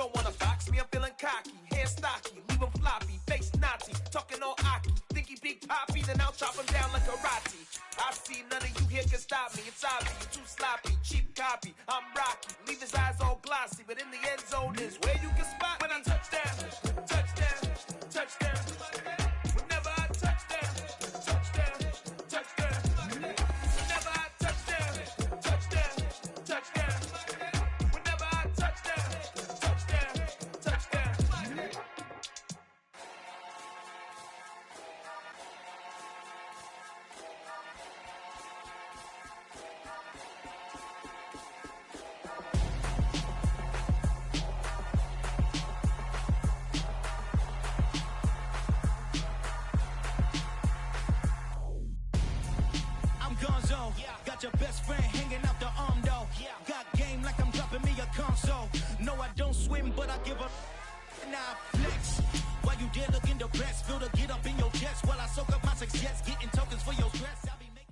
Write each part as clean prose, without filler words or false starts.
don't wanna box me, I'm feeling cocky. Hands stocky, leave him floppy. Face Nazi, talking all Aki. Think he big poppy, then I'll chop him down like karate. I see none of you here can stop me. It's obvious, you too sloppy, cheap copy. I'm Rocky, leave his eyes all glossy. But in the end zone is where you can spot when I touchdown, touchdown, touchdown. Whenever I touchdown, touchdown, touchdown. Whenever I touchdown, touchdown, touchdown. Whenever I touchdown, touchdown, touchdown. Got your best friend hanging out the arm though. Got game like I'm dropping me a console. No, I don't swim, but I give up. Now I flex. While you there looking the best, feel to get up in your chest while I soak up my success, getting tokens for your stress. I'll be making.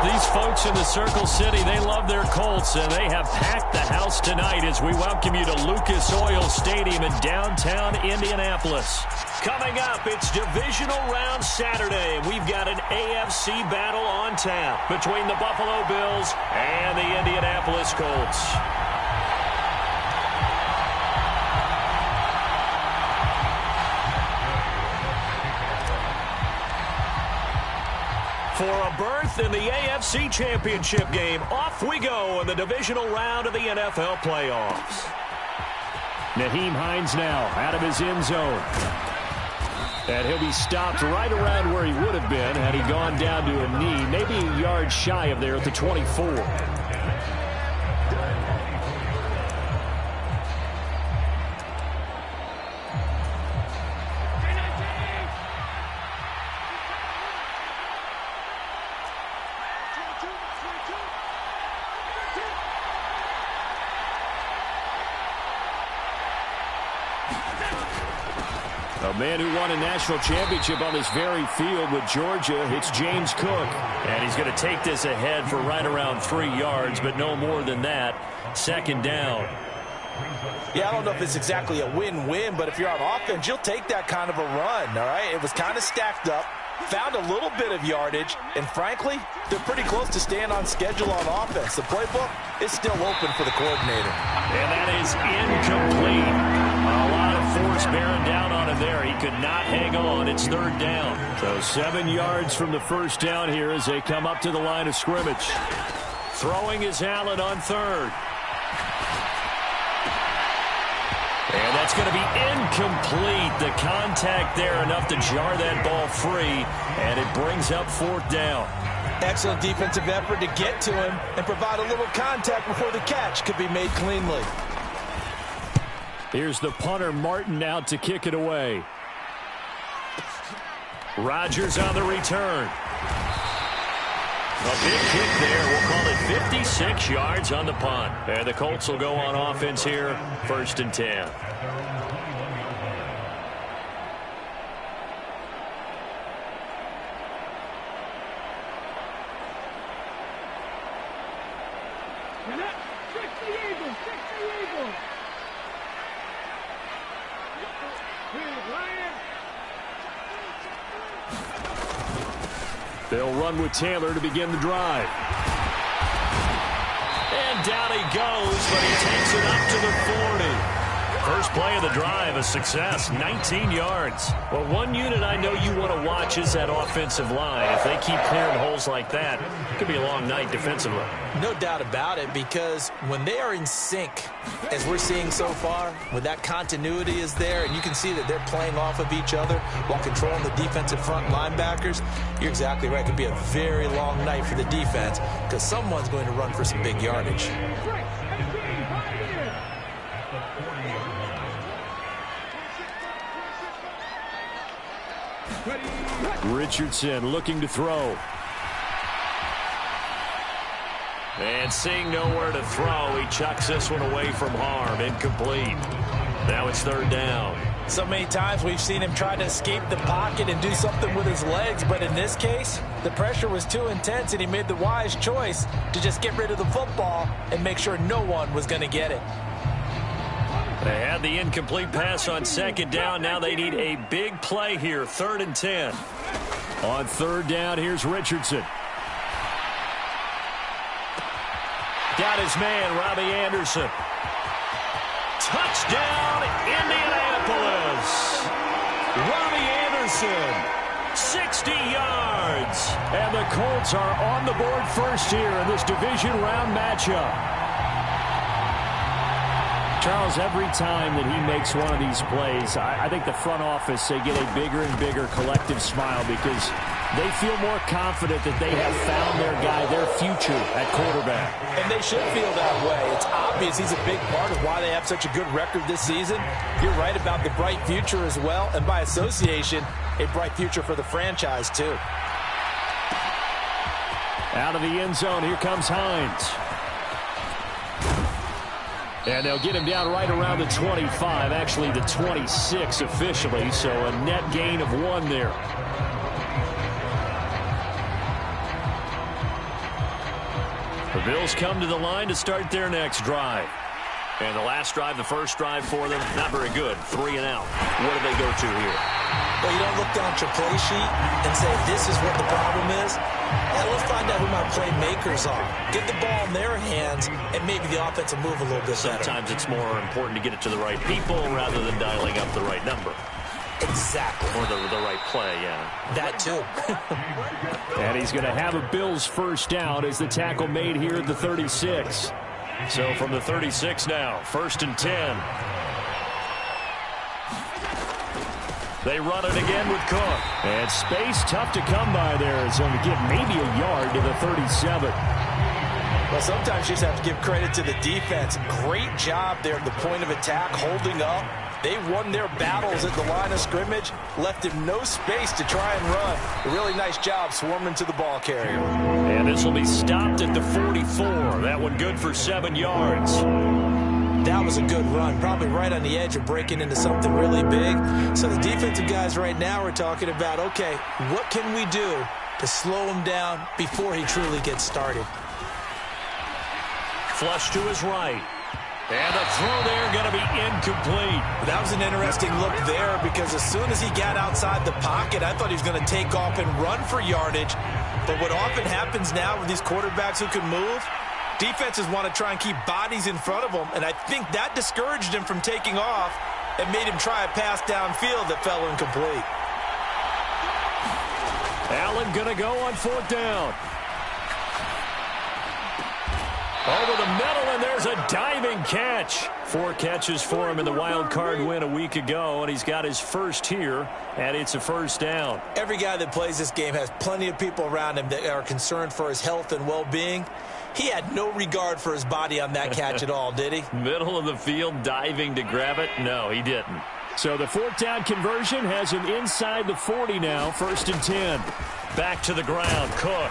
These folks in the Circle City, they love their Colts, and they have packed the house tonight as we welcome you to Lucas Oil Stadium in downtown Indianapolis. Coming up, it's Divisional Round Saturday, and we've got an AFC battle on tap between the Buffalo Bills and the Indianapolis Colts. For a berth in the AFC Championship game, off we go in the divisional round of the NFL playoffs. Nyheim Hines now out of his end zone. And he'll be stopped right around where he would have been had he gone down to a knee, maybe a yard shy of there at the 24. A man who won a national championship on this very field with Georgia, it's James Cook. And he's going to take this ahead for right around 3 yards, but no more than that. Second down. Yeah, I don't know if it's exactly a win-win, but if you're on offense, you'll take that kind of a run, all right? It was kind of stacked up, found a little bit of yardage, and frankly, they're pretty close to staying on schedule on offense. The playbook is still open for the coordinator. And that is incomplete. A lot of force bearing down on him there. He could not hang on. It's third down. So 7 yards from the first down here as they come up to the line of scrimmage. Throwing is Allen on third. And that's going to be incomplete. The contact there enough to jar that ball free, and it brings up fourth down. Excellent defensive effort to get to him and provide a little contact before the catch could be made cleanly. Here's the punter, Martin, out to kick it away. Rodgers on the return. A big kick there. We'll call it 56 yards on the punt. And the Colts will go on offense here, 1st and 10. They'll run with Taylor to begin the drive. And down he goes, but he takes it up to the 40. First play of the drive, a success, 19 yards. Well, one unit I know you want to watch is that offensive line. If they keep clearing holes like that, it could be a long night defensively. No doubt about it, because when they are in sync, as we're seeing so far, when that continuity is there, and you can see that they're playing off of each other while controlling the defensive front linebackers, you're exactly right. It could be a very long night for the defense because someone's going to run for some big yardage. Richardson looking to throw. And seeing nowhere to throw, he chucks this one away from harm. Incomplete. Now it's third down. So many times we've seen him try to escape the pocket and do something with his legs, but in this case, the pressure was too intense and he made the wise choice to just get rid of the football and make sure no one was going to get it. They had the incomplete pass on second down. Now they need a big play here, 3rd and 10. On 3rd down, here's Richardson. Got his man, Robbie Anderson. Touchdown, Indianapolis. Robbie Anderson, 60 yards. And the Colts are on the board first here in this division round matchup. Charles, every time that he makes one of these plays, I think the front office, they get a bigger and bigger collective smile because they feel more confident that they have found their guy, their future at quarterback. And they should feel that way. It's obvious he's a big part of why they have such a good record this season. You're right about the bright future as well, and by association, a bright future for the franchise too. Out of the end zone, here comes Hines. And they'll get him down right around the 25, actually the 26 officially, so a net gain of 1 there. The Bills come to the line to start their next drive. And the last drive, the first drive for them, not very good. 3 and out. What do they go to here? Well, you don't look down at your play sheet and say, this is what the problem is. Yeah, let's find out who my playmakers are. Get the ball in their hands, and maybe the offense will move a little bit better. Sometimes it's more important to get it to the right people rather than dialing up the right number. Exactly. Or the right play, yeah. That too. And he's going to have a Bills first down as the tackle made here at the 36. So from the 36 now, 1st and 10. They run it again with Cook. And space tough to come by there. So to get maybe a yard to the 37. Well, sometimes you just have to give credit to the defense. Great job there at the point of attack, holding up. They won their battles at the line of scrimmage, left him no space to try and run. A really nice job swarming to the ball carrier. And this will be stopped at the 44. That one good for 7 yards. That was a good run, probably right on the edge of breaking into something really big. So the defensive guys right now are talking about, okay, what can we do to slow him down before he truly gets started? Flush to his right. And the throw there going to be incomplete. That was an interesting look there because as soon as he got outside the pocket, I thought he was going to take off and run for yardage. But what often happens now with these quarterbacks who can move, defenses want to try and keep bodies in front of them, and I think that discouraged him from taking off and made him try a pass downfield that fell incomplete. Allen going to go on 4th down. Over the middle, and there's a diving catch. 4 catches for him in the wild card win a week ago, and he's got his first here, and it's a 1st down. Every guy that plays this game has plenty of people around him that are concerned for his health and well-being. He had no regard for his body on that catch at all, did he? Middle of the field, diving to grab it? No, he didn't. So the 4th down conversion has him inside the 40 now, 1st and 10. Back to the ground, Cook.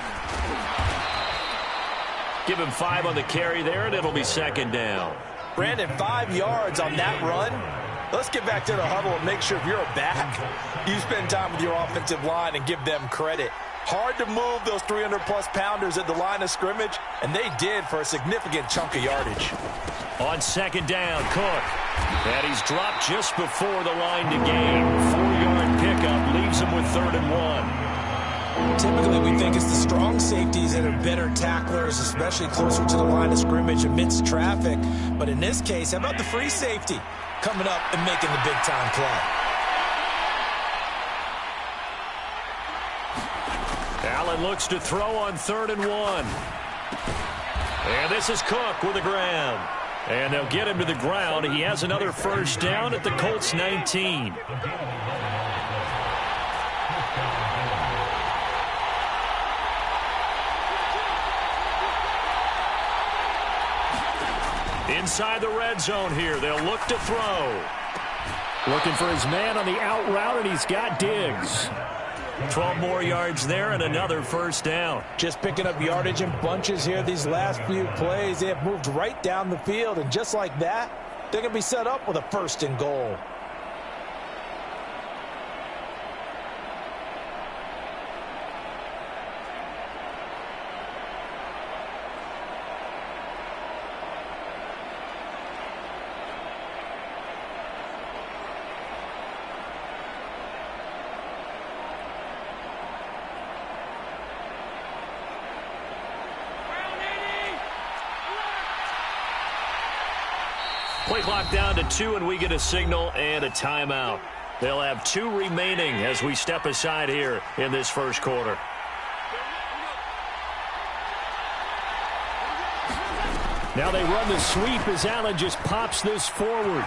Give him 5 on the carry there, and it'll be 2nd down. Brandon, 5 yards on that run. Let's get back to the huddle and make sure if you're a back, you spend time with your offensive line and give them credit. Hard to move those 300-plus pounders at the line of scrimmage, and they did for a significant chunk of yardage. On 2nd down, Cook. And he's dropped just before the line to gain. 4-yard pickup leaves him with 3rd and 1. Typically, we think it's the strong safeties that are better tacklers, especially closer to the line of scrimmage amidst traffic. But in this case, how about the free safety coming up and making the big-time play? Allen looks to throw on 3rd and 1. And this is Cook with the ground. And they'll get him to the ground. He has another 1st down at the Colts 19. Inside the red zone here. They'll look to throw. Looking for his man on the out route, and he's got Diggs. 12 more yards there and another 1st down. Just picking up yardage in bunches here these last few plays. They have moved right down the field, and just like that, they're going to be set up with a 1st and goal. Play clock down to 2, and we get a signal and a timeout. They'll have 2 remaining as we step aside here in this first quarter. Now they run the sweep as Allen just pops this forward.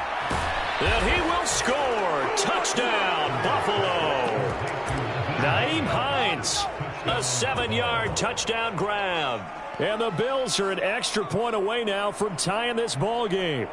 And he will score. Touchdown, Buffalo. Nyheim Hines, a 7-yard touchdown grab. And the Bills are an extra point away now from tying this ball game.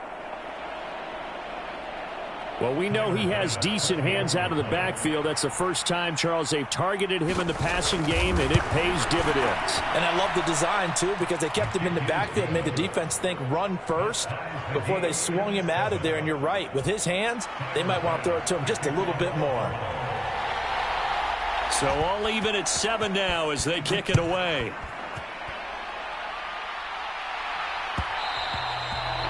Well, we know he has decent hands out of the backfield. That's the first time, Charles, they've targeted him in the passing game, and it pays dividends. And I love the design, too, because they kept him in the backfield and made the defense think run first before they swung him out of there. And you're right. With his hands, they might want to throw it to him just a little bit more. So all even at 7 now as they kick it away.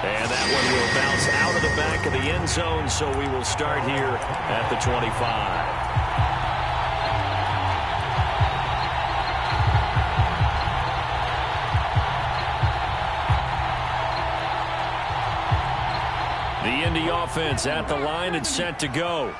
And that one will bounce out of the back of the end zone, so we will start here at the 25. The Indy offense at the line and set to go.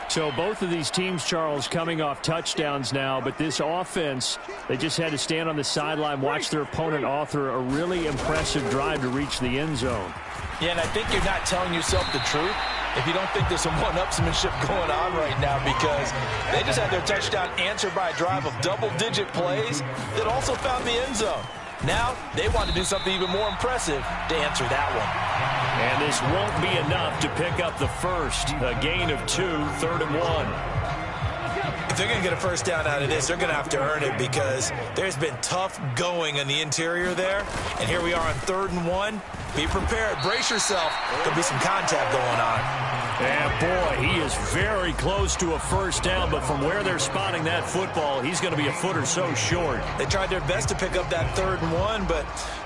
So both of these teams, Charles, coming off touchdowns now, but this offense, they just had to stand on the sideline, watch their opponent author a really impressive drive to reach the end zone. Yeah, and I think you're not telling yourself the truth if you don't think there's some one-upsmanship going on right now, because they just had their touchdown answered by a drive of double-digit plays that also found the end zone. Now they want to do something even more impressive to answer that one. And this won't be enough to pick up the first. A gain of 2, 3rd and 1. If they're going to get a first down out of this, they're going to have to earn it, because there's been tough going in the interior there. And here we are on 3rd and 1. Be prepared. Brace yourself. There'll be some contact going on. And, boy, he is very close to a first down, but from where they're spotting that football, he's going to be a foot or so short. They tried their best to pick up that 3rd and 1, but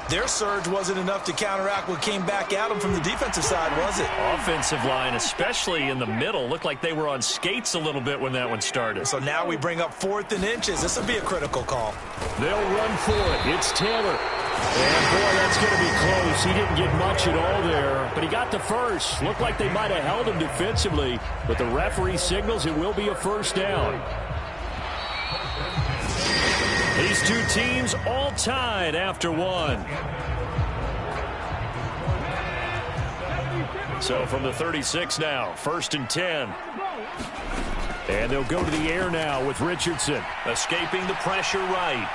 their surge wasn't enough to counteract what came back at them from the defensive side, was it? Offensive line, especially in the middle, looked like they were on skates a little bit when that one started. So now we bring up 4th and inches. This will be a critical call. They'll run for it. It's Taylor. And, boy, that's going to be close. He didn't get much at all there, but he got the first. Looked like they might have held him defensively, but the referee signals it will be a first down. These two teams all tied after 1. So from the 36 now, 1st and 10. And they'll go to the air now with Richardson. Escaping the pressure right.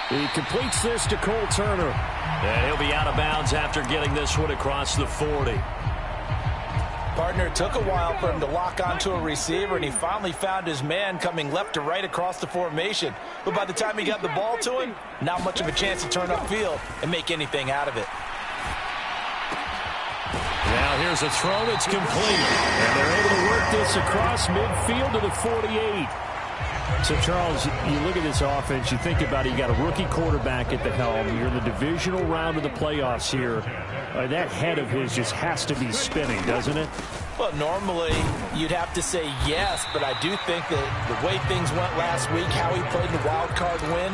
He completes this to Cole Turner. And he'll be out of bounds after getting this one across the 40. Partner, it took a while for him to lock onto a receiver, and he finally found his man coming left to right across the formation. But by the time he got the ball to him, not much of a chance to turn upfield and make anything out of it. Now here's a throw that's complete. And they're able to work this across midfield to the 48. So, Charles, you look at this offense, you think about it, you got a rookie quarterback at the helm. You're in the divisional round of the playoffs here. That head of his just has to be spinning, doesn't it? Well, normally you'd have to say yes, but I do think that the way things went last week, how he played in the wild card win,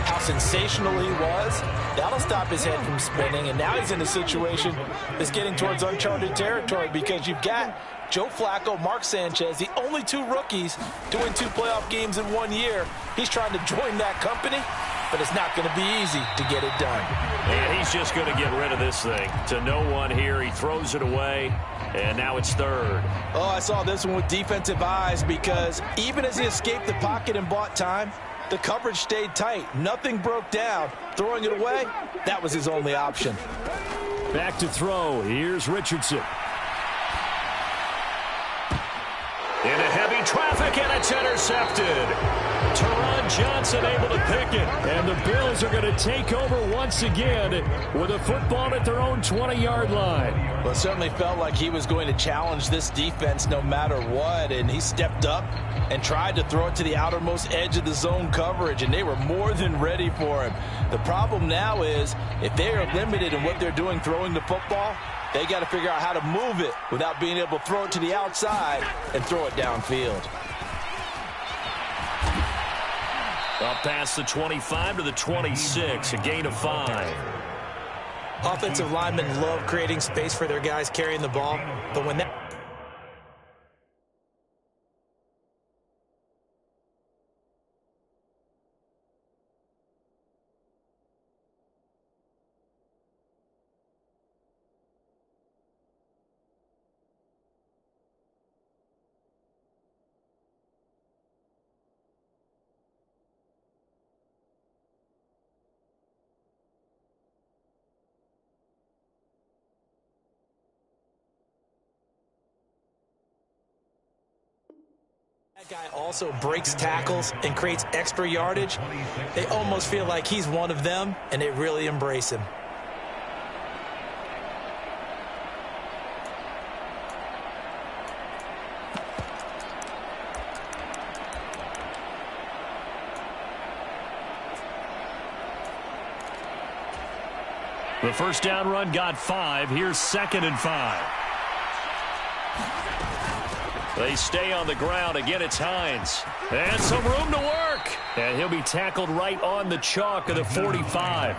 how sensational he was, that'll stop his head from spinning. And now he's in a situation that's getting towards uncharted territory, because you've got Joe Flacco, Mark Sanchez, the only 2 rookies doing 2 playoff games in 1 year. He's trying to join that company, but it's not going to be easy to get it done. And he's just going to get rid of this thing. To no one here, he throws it away, and now it's 3rd. Oh, I saw this one with defensive eyes, because even as he escaped the pocket and bought time, the coverage stayed tight. Nothing broke down. Throwing it away, that was his only option. Back to throw. Here's Richardson. Into heavy traffic, and it's intercepted. Teron Johnson able to pick it. And the Bills are going to take over once again with a football at their own 20-yard line. Well, it certainly felt like he was going to challenge this defense no matter what, and he stepped up and tried to throw it to the outermost edge of the zone coverage, and they were more than ready for him. The problem now is, if they are limited in what they're doing throwing the football, they got to figure out how to move it without being able to throw it to the outside and throw it downfield. Up past the 25 to the 26, a gain of 5. Offensive linemen love creating space for their guys carrying the ball, but when that... That guy also breaks tackles and creates extra yardage. They almost feel like he's one of them, and they really embrace him. The first down run got 5. Here's 2nd and 5. They stay on the ground. Again, it's Hines. And some room to work. And he'll be tackled right on the chalk of the 45.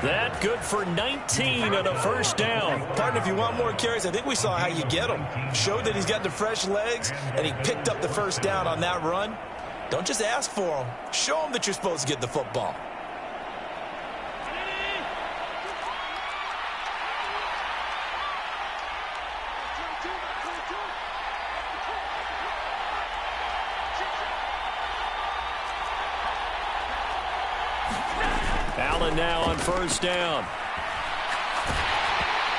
That good for 19 on a first down. Partner, if you want more carries, I think we saw how you get them. Showed that he's got the fresh legs, and he picked up the first down on that run. Don't just ask for them. Show them that you're supposed to get the football. Allen now on first down.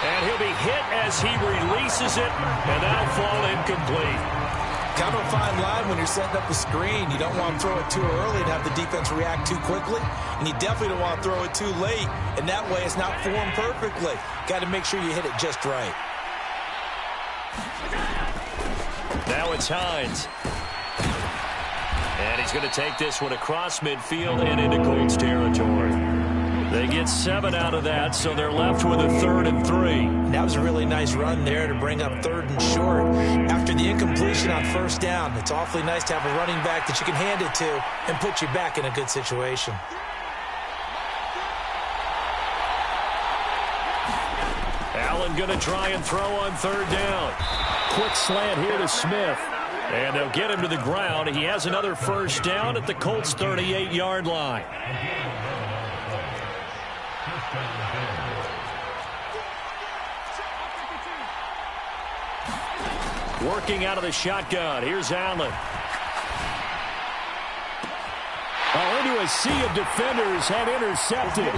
And he'll be hit as he releases it, and that'll fall incomplete. Kind of a fine line when you're setting up a screen. You don't want to throw it too early and have the defense react too quickly, and you definitely don't want to throw it too late, and that way it's not formed perfectly. Got to make sure you hit it just right. Now it's Hines. And he's going to take this one across midfield and into Colts territory. They get 7 out of that, so they're left with a 3rd and 3. That was a really nice run there to bring up 3rd and short. After the incompletion on first down, it's awfully nice to have a running back that you can hand it to and put you back in a good situation. Allen going to try and throw on 3rd down. Quick slant here to Smith. And they'll get him to the ground. He has another first down at the Colts' 38-yard line. Working out of the shotgun. Here's Allen. Into a sea of defenders and intercepted.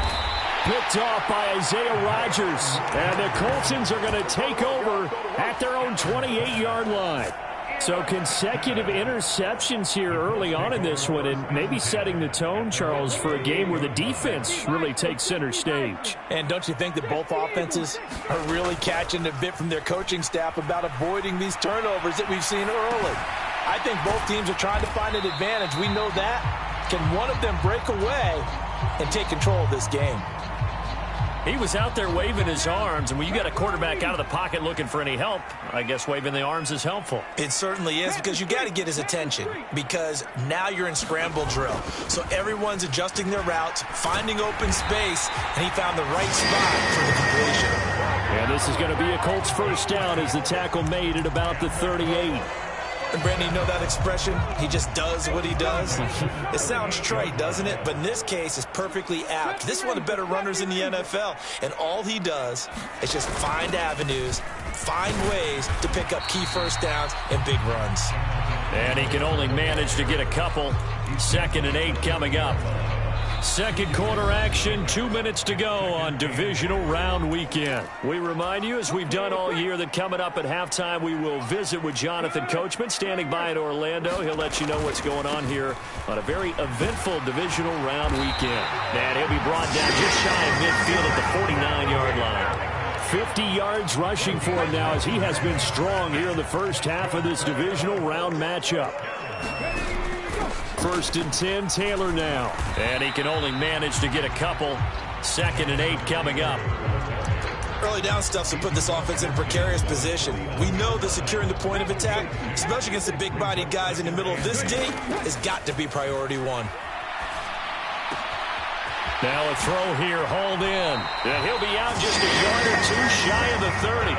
Picked off by Isaiah Rodgers. And the Coltsons are going to take over at their own 28-yard line. So consecutive interceptions here early on in this one, and maybe setting the tone, Charles, for a game where the defense really takes center stage. And don't you think that both offenses are really catching a bit from their coaching staff about avoiding these turnovers that we've seen early? I think both teams are trying to find an advantage. We know that. Can one of them break away and take control of this game? He was out there waving his arms, and when you got a quarterback out of the pocket looking for any help, I guess waving the arms is helpful. It certainly is, because you got to get his attention, because now you're in scramble drill. So everyone's adjusting their routes, finding open space, and he found the right spot for the completion. And this is going to be a Colts first down as the tackle made at about the 38. And Brandon, you know that expression? He just does what he does. It sounds trite, doesn't it? But in this case, it's perfectly apt. This is one of the better runners in the NFL. And all he does is just find avenues, find ways to pick up key first downs and big runs. And he can only manage to get a couple. 2nd and 8 coming up. Second quarter action, 2 minutes to go on divisional round weekend. We remind you, as we've done all year, that coming up at halftime, we will visit with Jonathan Coachman, standing by in Orlando. He'll let you know what's going on here on a very eventful divisional round weekend. And he'll be brought down just shy of midfield at the 49-yard line. 50 yards rushing for him now, as he has been strong here in the first half of this divisional round matchup. 1st and 10, Taylor now. And he can only manage to get a couple. 2nd and 8 coming up. Early down stuff to put this offense in a precarious position. We know that securing the point of attack, especially against the big-bodied guys in the middle of this D, has got to be priority one. Now a throw here, hauled in. And he'll be out just a yard or two shy of the 30.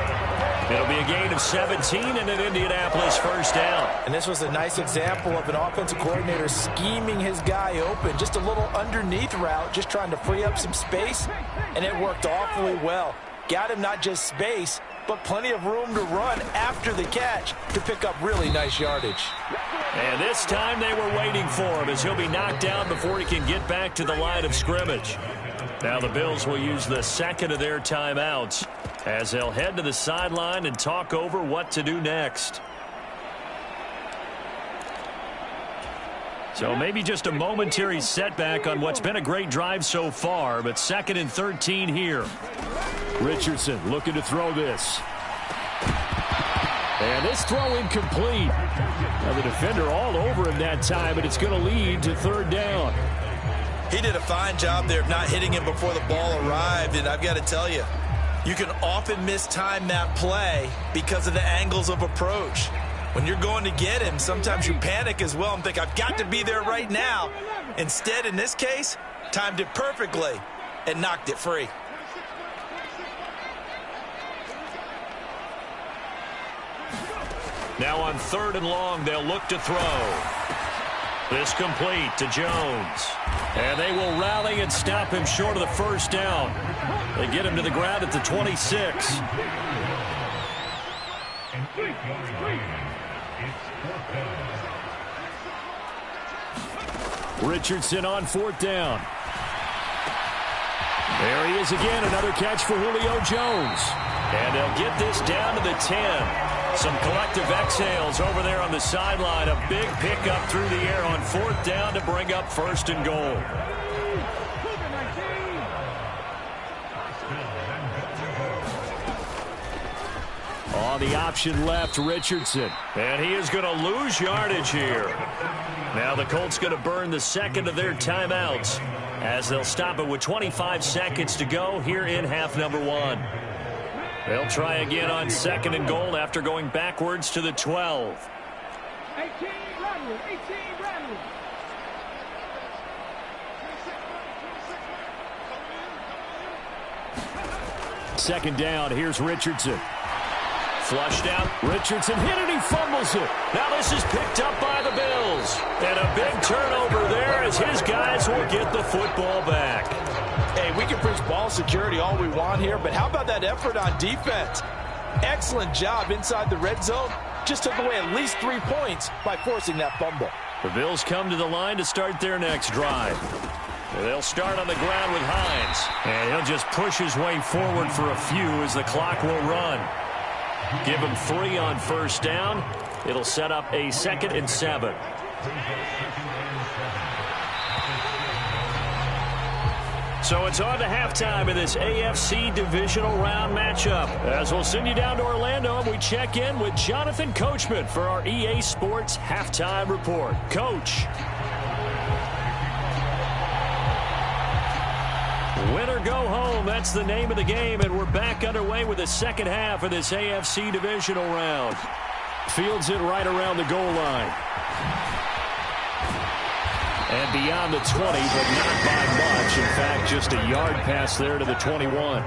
It'll be a gain of 17 and an Indianapolis first down. And this was a nice example of an offensive coordinator scheming his guy open. Just a little underneath route, just trying to free up some space, and it worked awfully well. Got him not just space, but plenty of room to run after the catch to pick up really nice yardage. And this time they were waiting for him as he'll be knocked down before he can get back to the line of scrimmage. Now the Bills will use the second of their timeouts as they'll head to the sideline and talk over what to do next. So maybe just a momentary setback on what's been a great drive so far, but 2nd and 13 here. Richardson looking to throw this. And this throw incomplete. Now the defender all over him that time, and it's going to lead to 3rd down. He did a fine job there of not hitting him before the ball arrived, and I've got to tell you, you can often mistime that play because of the angles of approach. When you're going to get him, sometimes you panic as well and think, I've got to be there right now. Instead, in this case, timed it perfectly and knocked it free. Now on 3rd and long, they'll look to throw. This complete to Jones. And they will rally and stop him short of the first down. They get him to the ground at the 26. Richardson on 4th down. There he is again, another catch for Julio Jones. And they'll get this down to the 10. Some collective exhales over there on the sideline. A big pickup through the air on 4th down to bring up 1st and goal. On the option left, Richardson. And he is going to lose yardage here. Now the Colts going to burn the 2nd of their timeouts as they'll stop it with 25 seconds to go here in half number 1. They'll try again on 2nd and goal after going backwards to the 12. 18 Bradley. 2nd down, here's Richardson. Flushed out, Richardson hit it, he fumbles it. Now this is picked up by the Bills. And a big turnover there as his guys will get the football back. Hey, we can preach ball security all we want here, but how about that effort on defense? Excellent job inside the red zone. Just took away at least 3 points by forcing that fumble. The Bills come to the line to start their next drive. They'll start on the ground with Hines. And he'll just push his way forward for a few as the clock will run. Give him 3 on 1st down. It'll set up a 2nd and 7. So it's on to halftime in this AFC Divisional Round matchup. As we'll send you down to Orlando and we check in with Jonathan Coachman for our EA Sports Halftime Report. Coach. Win or go home, that's the name of the game, and we're back underway with the 2nd half of this AFC Divisional Round. Fields it right around the goal line. And beyond the 20, but not by much. In fact, just a yard pass there to the 21.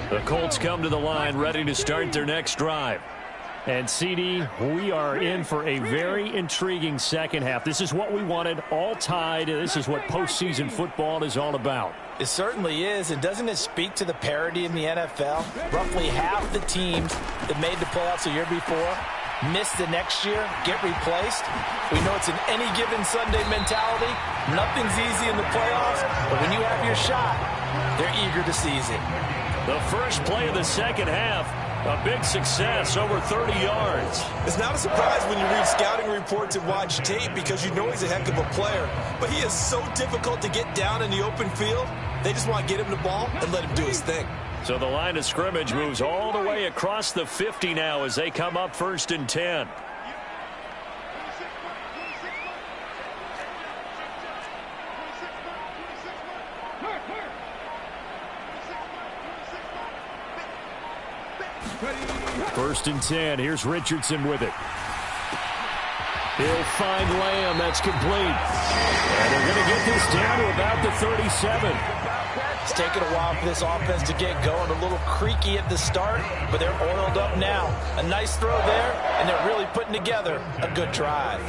The Colts come to the line ready to start their next drive. And, CD, we are in for a very intriguing 2nd half. This is what we wanted, all tied. This is what postseason football is all about. It certainly is, and doesn't it speak to the parity in the NFL? Roughly half the teams that made the playoffs the year before miss the next year, get replaced. We know it's an any given Sunday mentality. Nothing's easy in the playoffs, but when you have your shot, they're eager to seize it. The first play of the 2nd half. A big success, over 30 yards. It's not a surprise when you read scouting reports and watch tape because you know he's a heck of a player. But he is so difficult to get down in the open field. They just want to get him the ball and let him do his thing. So the line of scrimmage moves all the way across the 50 now as they come up 1st and 10. First and 10. Here's Richardson with it. He'll find Lamb. That's complete. And they're going to get this down to about the 37. It's taken a while for this offense to get going. A little creaky at the start, but they're oiled up now. A nice throw there, and they're really putting together a good drive.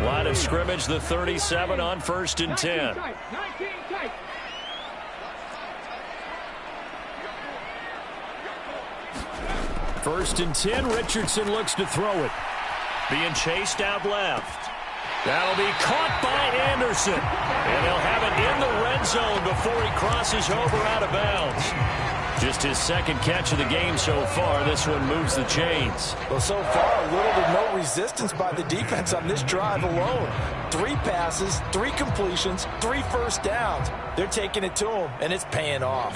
Line of scrimmage, the 37 on first and 10. First and 10, Richardson looks to throw it. Being chased out left. That'll be caught by Anderson. And he'll have it in the red zone before he crosses over out of bounds. Just his second catch of the game so far. This one moves the chains. Well, so far, a little to no resistance by the defense on this drive alone. 3 passes, 3 completions, 3 first downs. They're taking it to him, and it's paying off.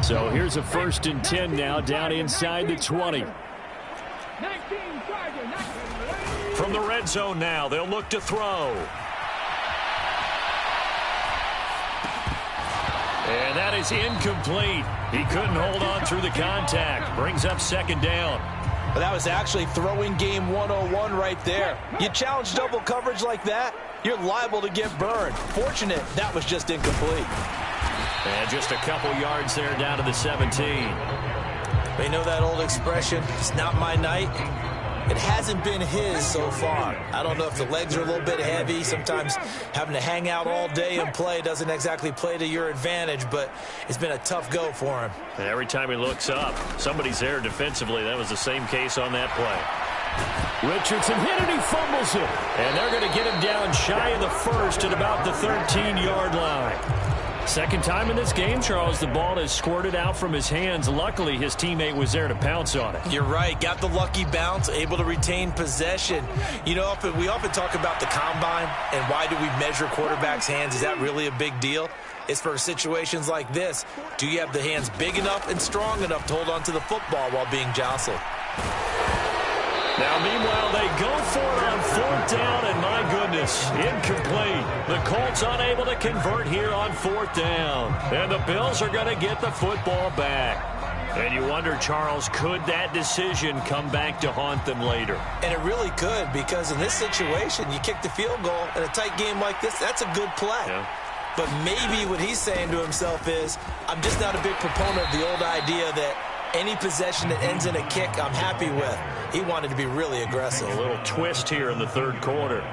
So here's a first and 10 now, down inside the 20. From the red zone now, they'll look to throw. And that is incomplete. He couldn't hold on through the contact. Brings up second down. But that was actually throwing game 101 right there. You challenge double coverage like that, you're liable to get burned. Fortunate that was just incomplete. And just a couple yards there down to the 17. You know that old expression, it's not my night? It hasn't been his so far. I don't know if the legs are a little bit heavy. Sometimes having to hang out all day and play doesn't exactly play to your advantage, but it's been a tough go for him. And every time he looks up, somebody's there defensively. That was the same case on that play. Richardson hit it, he fumbles it. And they're going to get him down shy of the first at about the 13-yard line. Second time in this game, Charles, the ball has squirted out from his hands. Luckily, his teammate was there to pounce on it. You're right. Got the lucky bounce, able to retain possession. You know, we often talk about the combine and why do we measure quarterbacks' hands. Is that really a big deal? It's for situations like this. Do you have the hands big enough and strong enough to hold on to the football while being jostled? Now, meanwhile, they go for it on fourth down, and my goodness, incomplete. The Colts unable to convert here on fourth down. And the Bills are going to get the football back. And you wonder, Charles, could that decision come back to haunt them later? And it really could, because in this situation, you kick the field goal in a tight game like this, that's a good play. Yeah. But maybe what he's saying to himself is, I'm just not a big proponent of the old idea that any possession that ends in a kick, I'm happy with. He wanted to be really aggressive. A little twist here in the third quarter.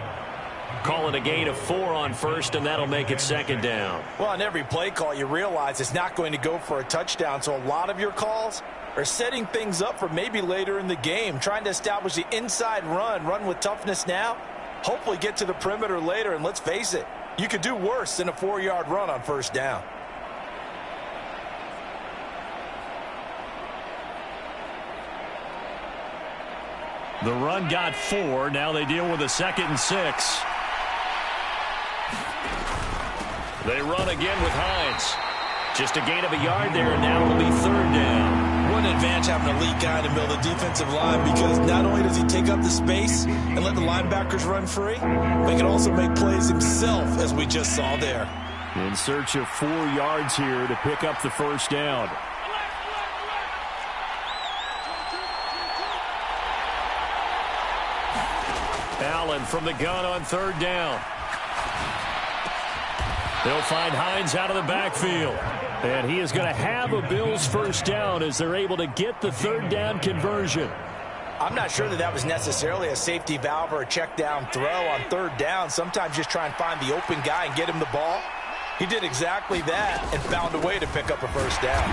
Calling a gain of 4 on first, and that'll make it second down. Well, on every play call, you realize it's not going to go for a touchdown. So a lot of your calls are setting things up for maybe later in the game, trying to establish the inside run with toughness now, hopefully get to the perimeter later. And let's face it, you could do worse than a 4-yard run on first down. The run got 4. Now they deal with a 2nd and 6. They run again with Hines. Just a gain of a yard there, and now it'll be third down. What an advantage having an elite guy in the middle of the defensive line, because not only does he take up the space and let the linebackers run free, but he can also make plays himself, as we just saw there. In search of 4 yards here to pick up the first down. Allen from the gun on third down. They'll find Hines out of the backfield. And he is going to have a Bills first down as they're able to get the third down conversion. I'm not sure that was necessarily a safety valve or a check down throw on third down. Sometimes just try and find the open guy and get him the ball. He did exactly that and found a way to pick up a first down.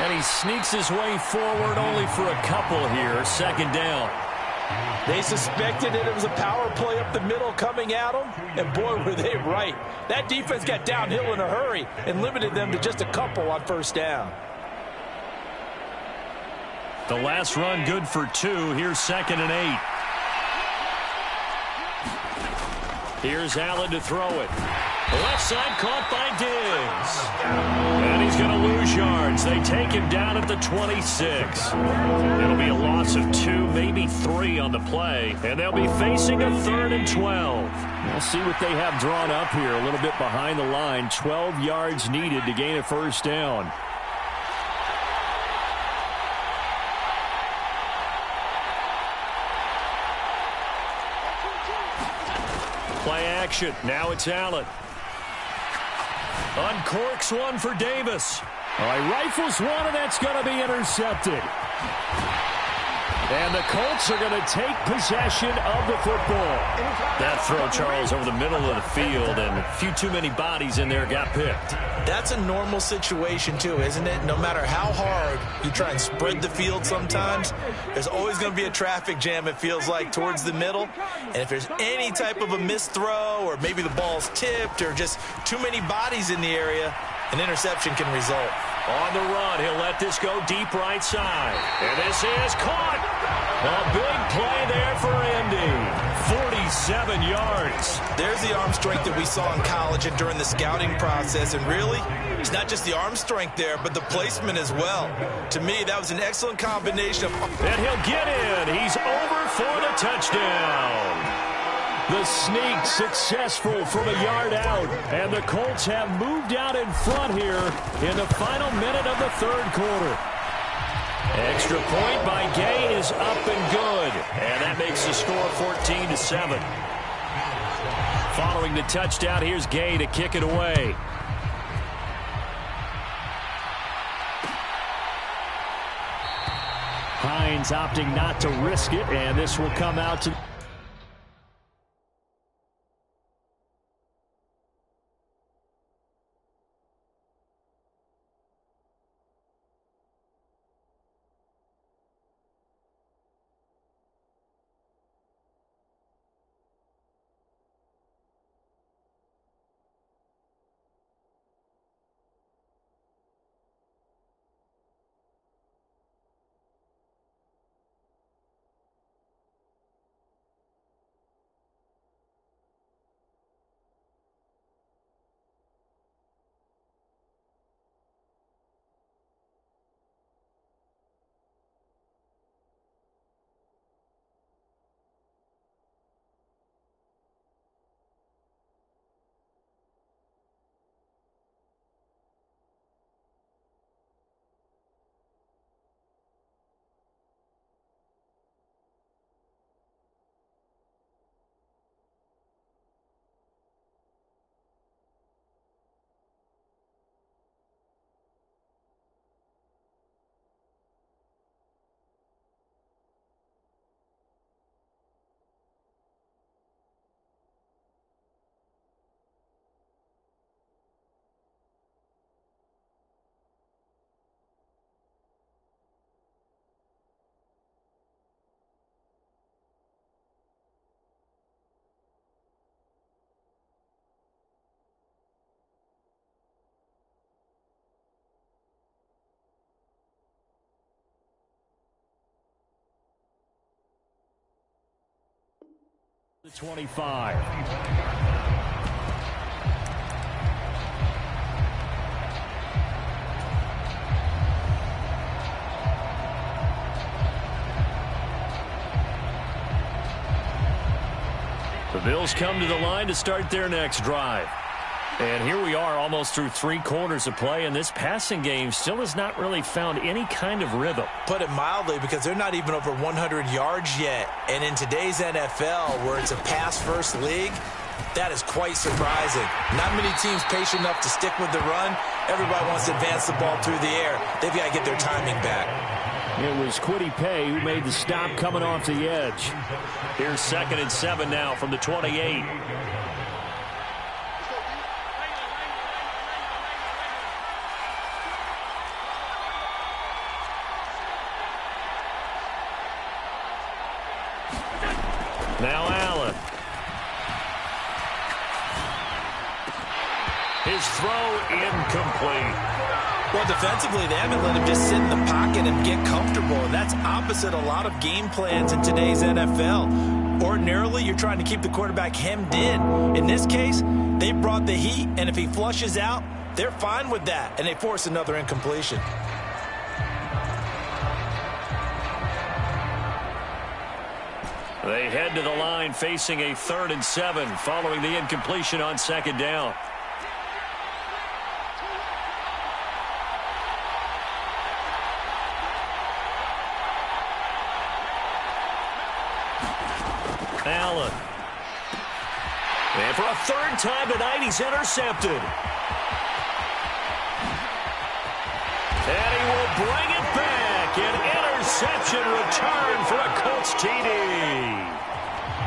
And he sneaks his way forward only for a couple here. Second down. They suspected that it was a power play up the middle coming at them, and boy, were they right. That defense got downhill in a hurry and limited them to just a couple on first down. The last run good for 2. Here's 2nd and 8. Here's Allen to throw it. Left side caught by Diggs. And he's going to lose yards. They take him down at the 26. It'll be a loss of 2, maybe 3 on the play. And they'll be facing a 3rd and 12. We'll see what they have drawn up here. A little bit behind the line. 12 yards needed to gain a first down. Play action. Now it's Allen. Uncorks one for Davis. All right, rifles one, and that's going to be intercepted. And the Colts are going to take possession of the football. That throw, Charles, over the middle of the field, and a few too many bodies in there got picked. That's a normal situation, too, isn't it? No matter how hard you try and spread the field sometimes, there's always going to be a traffic jam, it feels like, towards the middle. And if there's any type of a missed throw, or maybe the ball's tipped, or just too many bodies in the area, an interception can result. On the run, he'll let this go deep right side. And this is caught. A big play there for Indy. 47 yards. There's the arm strength that we saw in college and during the scouting process. And really, it's not just the arm strength there, but the placement as well. To me, that was an excellent combination of... And he'll get in. He's over for the touchdown. The sneak successful from a yard out, and the Colts have moved out in front here in the final minute of the third quarter. Extra point by Gay is up and good, and that makes the score 14-7. Following the touchdown, here's Gay to kick it away. Hines opting not to risk it, and this will come out to... The 25. The Bills come to the line to start their next drive. And here we are almost through 3 quarters of play, and this passing game still has not really found any kind of rhythm. Put it mildly, because they're not even over 100 yards yet. And in today's NFL, where it's a pass-first league, that is quite surprising. Not many teams patient enough to stick with the run. Everybody wants to advance the ball through the air. They've got to get their timing back. It was Kwity Paye who made the stop coming off the edge. Here's 2nd and 7 now from the 28. Now Allen. His throw incomplete. Well, defensively, they haven't let him just sit in the pocket and get comfortable, and that's opposite a lot of game plans in today's NFL. Ordinarily, you're trying to keep the quarterback hemmed in. In this case, they brought the heat, and if he flushes out, they're fine with that, and they force another incompletion. They head to the line facing a 3rd and 7 following the incompletion on 2nd down. Allen. And for a third time tonight, he's intercepted. And he will bring it back. An interception return for a Colts TD.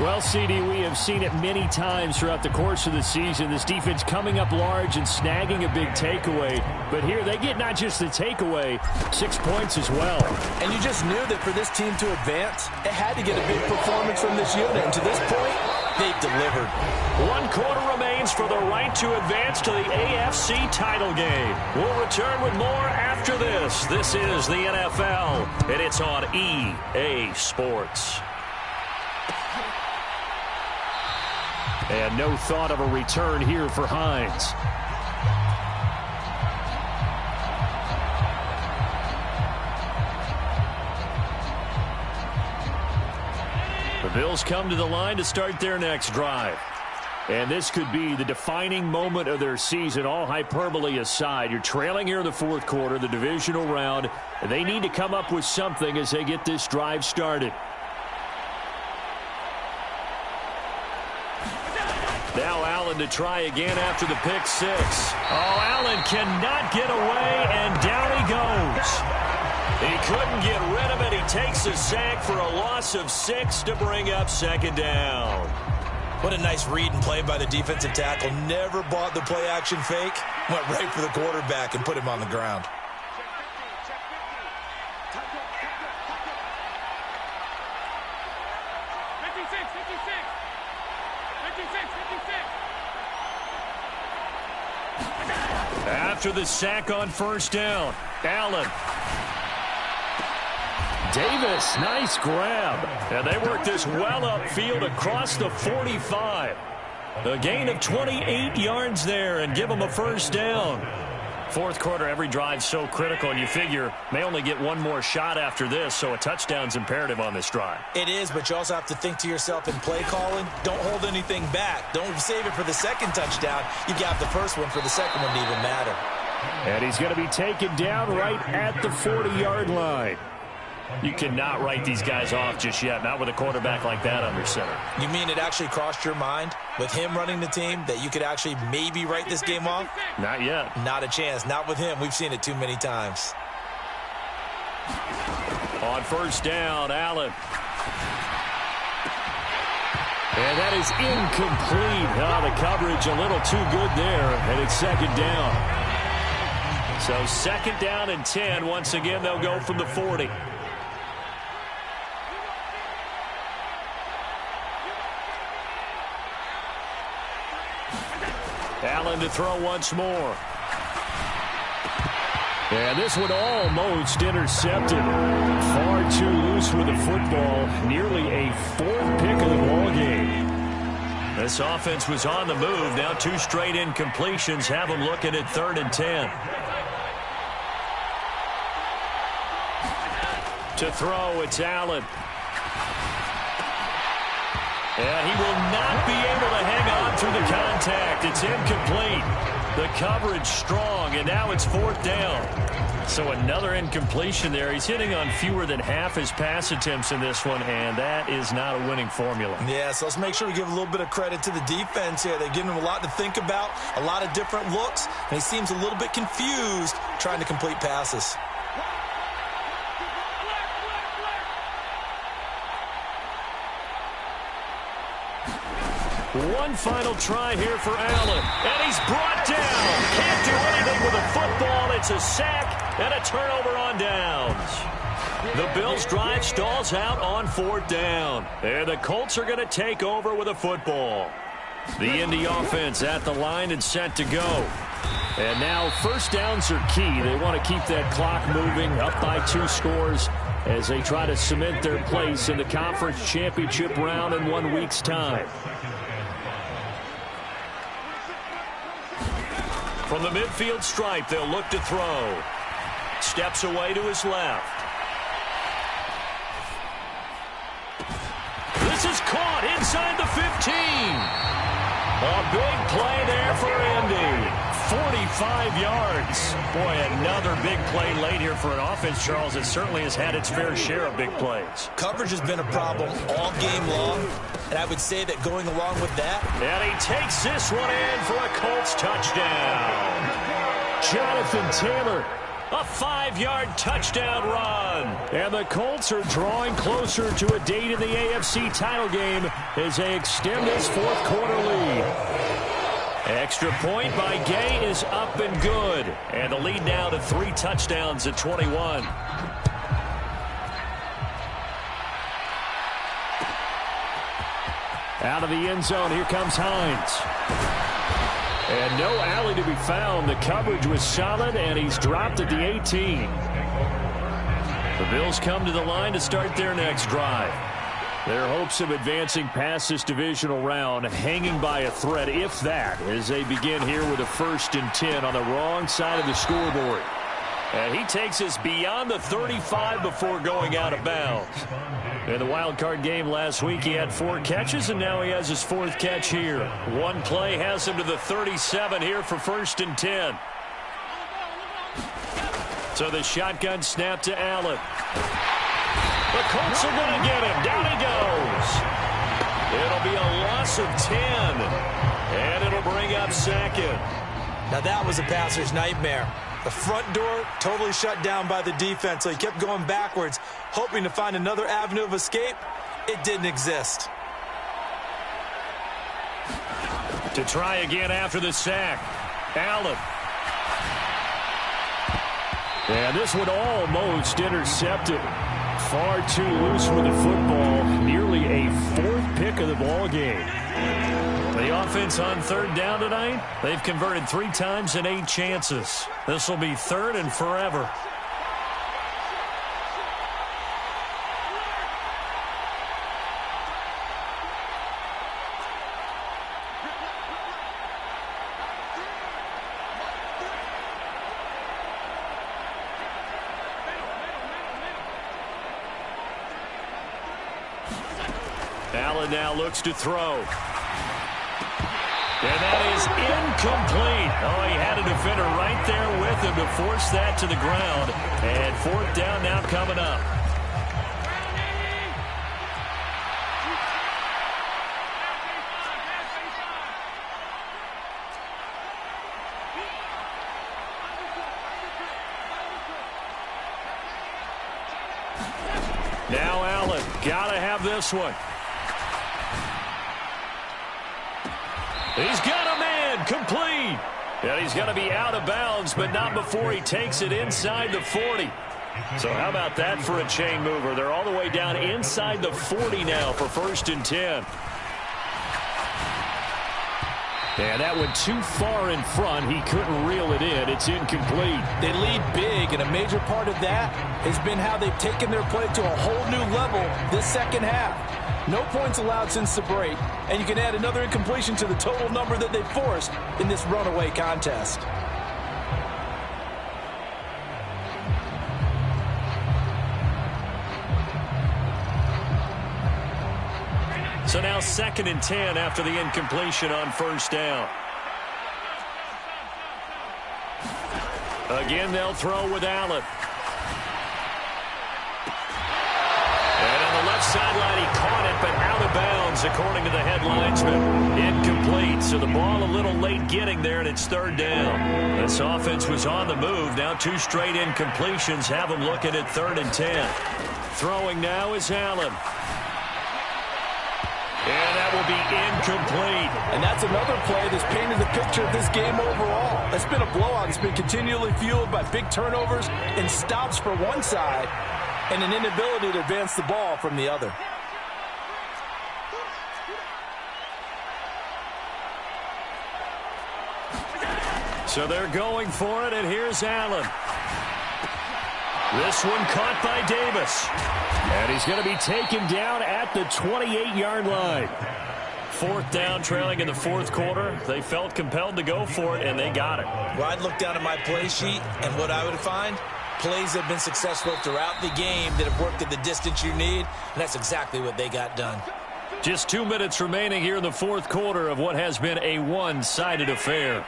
Well, CD, we have seen it many times throughout the course of the season. This defense coming up large and snagging a big takeaway. But here they get not just the takeaway, 6 points as well. And you just knew that for this team to advance, it had to get a big performance from this unit. And to this point, they've delivered. 1 quarter remains for the right to advance to the AFC title game. We'll return with more after this. This is the NFL, and it's on EA Sports. And no thought of a return here for Hines. The Bills come to the line to start their next drive. And this could be the defining moment of their season, all hyperbole aside. You're trailing here in the fourth quarter, the divisional round, and they need to come up with something as they get this drive started. Now Allen to try again after the pick six. Oh, Allen cannot get away, and down he goes. He couldn't get rid of it. He takes a sack for a loss of 6 to bring up second down. What a nice read and play by the defensive tackle. Never bought the play-action fake. Went right for the quarterback and put him on the ground. After the sack on first down, Allen. Davis, nice grab. And they work this well upfield across the 45. A gain of 28 yards there and give them a first down. Fourth quarter, every drive so critical, and you figure may only get one more shot after this, so a touchdown's imperative on this drive. It is, but you also have to think to yourself in play calling, don't hold anything back. Don't save it for the second touchdown. You got the first one for the second one to even matter. And he's going to be taken down right at the 40-yard line. You cannot write these guys off just yet, not with a quarterback like that under center. You mean it actually crossed your mind with him running the team that you could actually maybe write this game off? Not yet. Not a chance. Not with him. We've seen it too many times. On first down, Allen. And that is incomplete. Oh, the coverage a little too good there, and it's second down. So second down and 10. Once again, they'll go from the 40. Allen to throw once more. And this one almost intercepted. Far too loose with the football. Nearly a 4th pick of the ball game. This offense was on the move. Now 2 straight incompletions have them looking at 3rd and 10. To throw, it's Allen. And he will not be able to hang on through the contact. It's incomplete. The coverage strong, and now it's 4th down. So another incompletion there. He's hitting on fewer than half his pass attempts in this one, and that is not a winning formula. Yeah, so let's make sure we give a little bit of credit to the defense here. They're giving him a lot to think about, a lot of different looks, and he seems a little bit confused trying to complete passes. One final try here for Allen, and he's brought down. Can't do anything with a football. It's a sack and a turnover on downs. The Bills' drive stalls out on 4th down, and the Colts are going to take over with a football. The Indy offense at the line and set to go. And now first downs are key. They want to keep that clock moving, up by 2 scores as they try to cement their place in the conference championship round in 1 week's time. From the midfield stripe, they'll look to throw. Steps away to his left. This is caught inside the 15. A big play there for Indy. 45 yards. Boy, another big play late here for an offense, Charles, that certainly has had its fair share of big plays. Coverage has been a problem all game long, and I would say that going along with that. And he takes this one in for a Colts touchdown. Jonathan Taylor, a 5-yard touchdown run. And the Colts are drawing closer to a date in the AFC title game as they extend this fourth quarter lead. Extra point by Gay is up and good. And the lead now to 3 touchdowns at 21. Out of the end zone, here comes Hines. And no alley to be found. The coverage was solid, and he's dropped at the 18. The Bills come to the line to start their next drive. Their hopes of advancing past this divisional round hanging by a thread, if that, as they begin here with a 1st and 10 on the wrong side of the scoreboard. And he takes us beyond the 35 before going out of bounds. In the wild card game last week, he had 4 catches, and now he has his 4th catch here. One play has him to the 37 here for 1st and 10. So the shotgun snap to Allen. The Colts are going to get him. Down he goes. It'll be a loss of 10, and it'll bring up 2nd. Now that was a passer's nightmare. The front door totally shut down by the defense, so he kept going backwards, hoping to find another avenue of escape. It didn't exist. To try again after the sack, Allen. And this one almost intercepted. Far too loose with the football. Nearly a 4th pick of the ball game. The offense on 3rd down tonight, they've converted 3 times in 8 chances. This will be 3rd and forever. Allen now looks to throw. And that is incomplete. Oh, he had a defender right there with him to force that to the ground. And 4th down now coming up. Now Allen, gotta have this one. He's got a man, complete. And he's going to be out of bounds, but not before he takes it inside the 40. So how about that for a chain mover? They're all the way down inside the 40 now for 1st and 10. And that went too far in front. He couldn't reel it in. It's incomplete. They lead big, and a major part of that has been how they've taken their play to a whole new level this second half. No points allowed since the break, and you can add another incompletion to the total number that they forced in this runaway contest. So now 2nd and 10 after the incompletion on 1st down. Again, they'll throw with Allen. And on the left sideline, he caught it, but out of bounds, according to the head linesman. Incomplete, so the ball a little late getting there, and it's 3rd down. This offense was on the move. Now 2 straight incompletions have them looking at 3rd and 10. Throwing now is Allen. And that will be incomplete. And that's another play that's painted the picture of this game overall. It's been a blowout. It's been continually fueled by big turnovers and stops for one side and an inability to advance the ball from the other. So they're going for it, and here's Allen. This one caught by Davis. And he's going to be taken down at the 28-yard line. 4th down, trailing in the 4th quarter. They felt compelled to go for it, and they got it. Well, I'd look down at my play sheet, and what I would find, plays have been successful throughout the game that have worked at the distance you need, and that's exactly what they got done. Just 2 minutes remaining here in the 4th quarter of what has been a one-sided affair.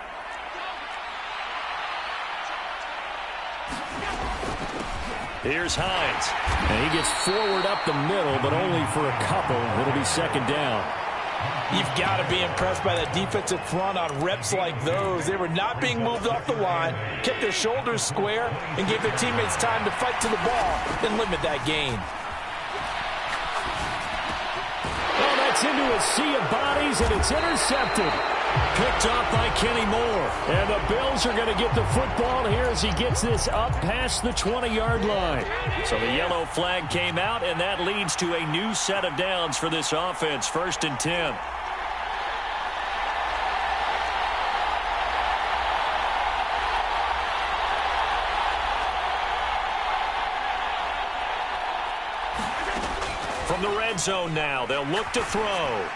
Here's Hines. And he gets forward up the middle, but only for a couple. It'll be second down. You've got to be impressed by that defensive front on reps like those. They were not being moved off the line, kept their shoulders square, and gave their teammates time to fight to the ball and limit that gain. Oh, that's into a sea of bodies, and it's intercepted. Picked off by Kenny Moore. And the Bills are going to get the football here as he gets this up past the 20-yard line. So the yellow flag came out, and that leads to a new set of downs for this offense. 1st and 10. From the red zone now, they'll look to throw.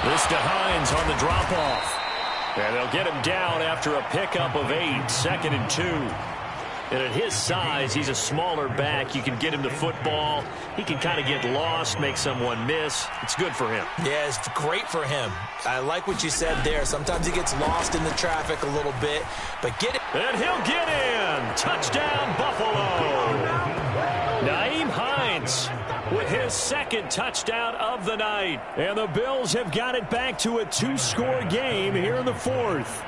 This to Hines on the drop-off. And they'll get him down after a pickup of 8, 2nd and 2. And at his size, he's a smaller back. You can get him the football. He can kind of get lost, make someone miss. It's good for him. Yeah, it's great for him. I like what you said there. Sometimes he gets lost in the traffic a little bit, but get it. And he'll get in. Touchdown, Buffalo. Nyheim Hines with his 2nd touchdown of the night. And the Bills have got it back to a 2-score game here in the 4th.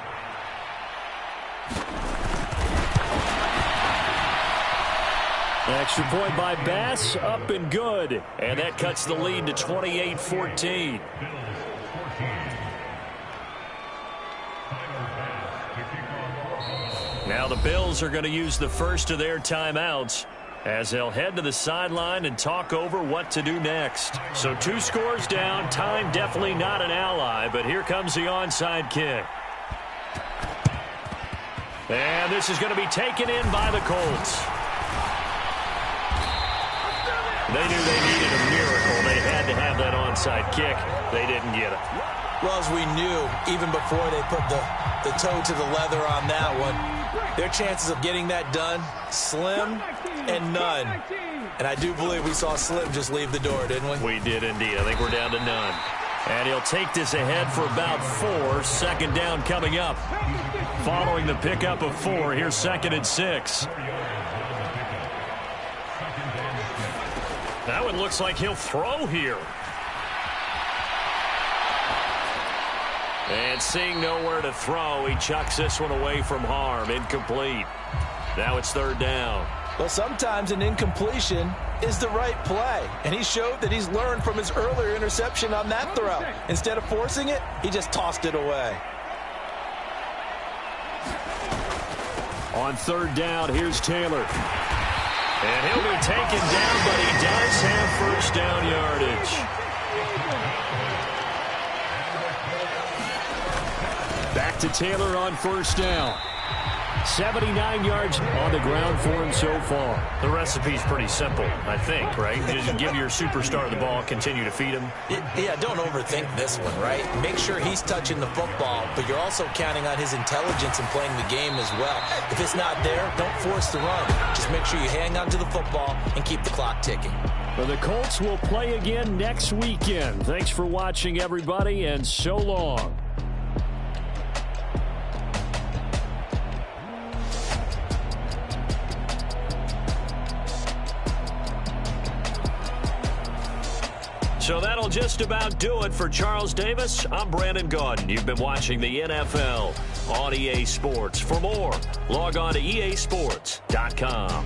Extra point by Bass, up and good. And that cuts the lead to 28-14. Now the Bills are going to use the first of their timeouts as they'll head to the sideline and talk over what to do next. So 2 scores down, time definitely not an ally, but here comes the onside kick. And this is going to be taken in by the Colts. They knew they needed a miracle. They had to have that onside kick. They didn't get it. Well, as we knew, even before they put the toe to the leather on that one, their chances of getting that done, slim and none. And I do believe we saw Slim just leave the door, didn't we? We did indeed. I think we're down to none. And he'll take this ahead for about 4. Second down coming up. Following the pickup of 4, here's 2nd and 6. That one looks like he'll throw here. And seeing nowhere to throw, he chucks this one away from harm. Incomplete. Now it's 3rd down. Well, sometimes an incompletion is the right play. And he showed that he's learned from his earlier interception on that throw. Instead of forcing it, he just tossed it away. On 3rd down, here's Taylor. And he'll be taken down, but he does have 1st down yardage. Back to Taylor on 1st down. 79 yards on the ground for him so far. The recipe's pretty simple, I think, right? Just give your superstar the ball, continue to feed him. Yeah, don't overthink this one, right? Make sure he's touching the football, but you're also counting on his intelligence in playing the game as well. If it's not there, don't force the run. Just make sure you hang on to the football and keep the clock ticking. Well, the Colts will play again next weekend. Thanks for watching, everybody, and so long. So that'll just about do it for Charles Davis. I'm Brandon Gaudin. You've been watching the NFL on EA Sports. For more, log on to easports.com.